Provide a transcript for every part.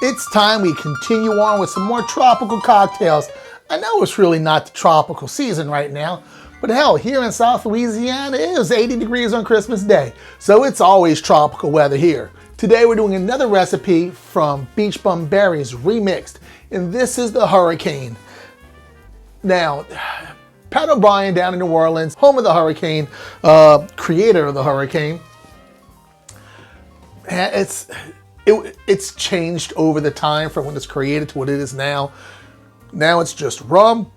It's time we continue on with some more tropical cocktails. I know it's really not the tropical season right now, but hell, here in South Louisiana, it is 80 degrees on Christmas Day, so it's always tropical weather here. Today we're doing another recipe from Beachbum Berries Remixed, and this is the Hurricane. Now, Pat O'Brien down in New Orleans, home of the Hurricane, creator of the Hurricane, it's changed over the time from when it's created to what it is now. Now it's just rum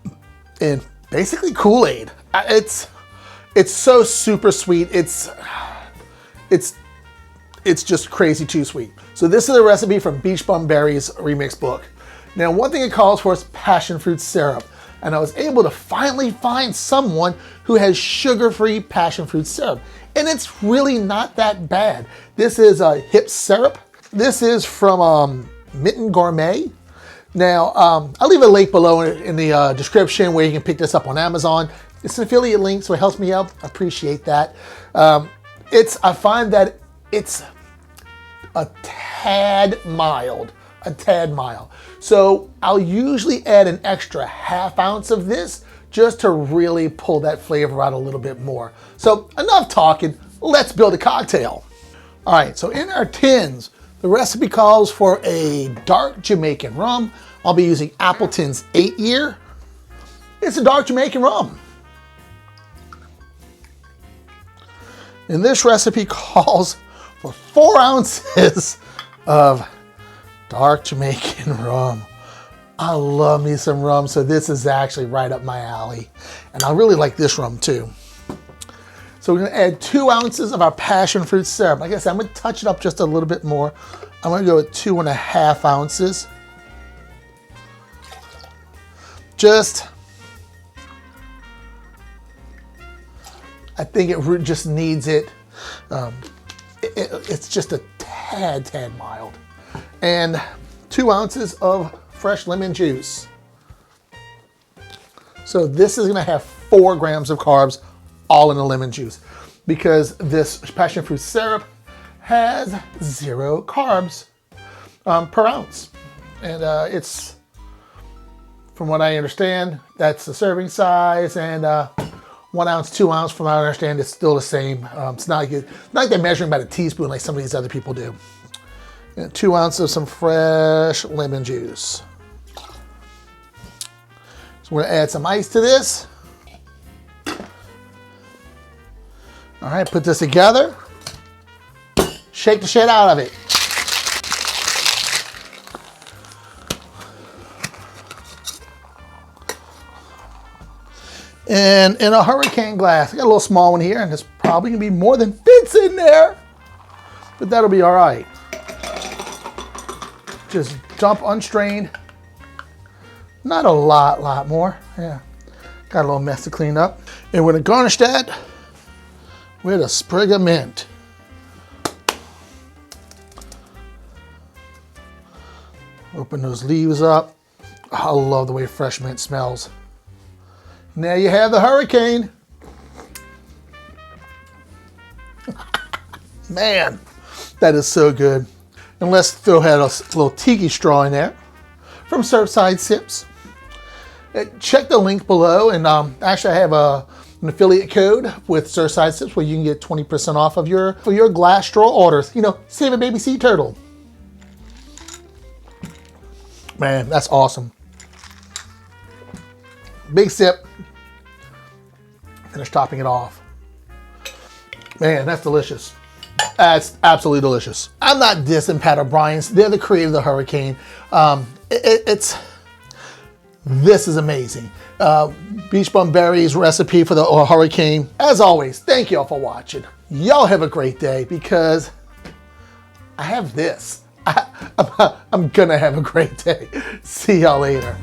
and basically Kool-Aid. It's so super sweet. It's just crazy too sweet. So this is a recipe from Beachbum Berries Remix book. Now, one thing it calls for is passion fruit syrup. And I was able to finally find someone who has sugar-free passion fruit syrup. And it's really not that bad. This is a hip syrup. This is from Mitten Gourmet. Now, I'll leave a link below in the description where you can pick this up on Amazon. It's an affiliate link, so it helps me out. I appreciate that. I find that it's a tad mild. So I'll usually add an extra ½ ounce of this just to really pull that flavor out a little bit more. So enough talking, let's build a cocktail. All right, so in our tins, the recipe calls for a dark Jamaican rum. I'll be using Appleton's 8-year. It's a dark Jamaican rum. And this recipe calls for 4 ounces of dark Jamaican rum. I love me some rum, so this is actually right up my alley. And I really like this rum too. So we're gonna add 2 ounces of our passion fruit syrup. Like I said, I'm gonna touch it up just a little bit more. I'm gonna go with 2½ ounces. I think it just needs it. It's just a tad mild. And 2 ounces of fresh lemon juice. So this is gonna have 4 grams of carbs all in the lemon juice because this passion fruit syrup has 0 carbs per ounce. And it's, from what I understand, that's the serving size, and 1 ounce, 2 ounce, from what I understand, it's still the same. It's not like they're measuring by the teaspoon like some of these other people do. And 2 ounces of some fresh lemon juice. So we're gonna add some ice to this. All right, put this together. Shake the shit out of it. And in a Hurricane glass, I got a little small one here, and there's probably gonna be more than fits in there, but that'll be all right. Just dump unstrained. Not a lot more. Yeah, got a little mess to clean up. And we're gonna garnish that with a sprig of mint. Open those leaves up. I love the way fresh mint smells. And there you have the Hurricane. Man, that is so good. And let's throw a little tiki straw in there from Surfside Sips. Check the link below, and actually I have an affiliate code with Surfside Sips where you can get 20% off of your glass straw orders. You know, save a baby sea turtle. Man, that's awesome. Big sip. Finish topping it off. Man, that's delicious. That's absolutely delicious. I'm not dissing Pat O'Brien's. They're the creator of the Hurricane. This is amazing. Beachbum Berries recipe for the Hurricane. As always, thank y'all for watching. Y'all have a great day because I have this. I'm gonna have a great day. See y'all later.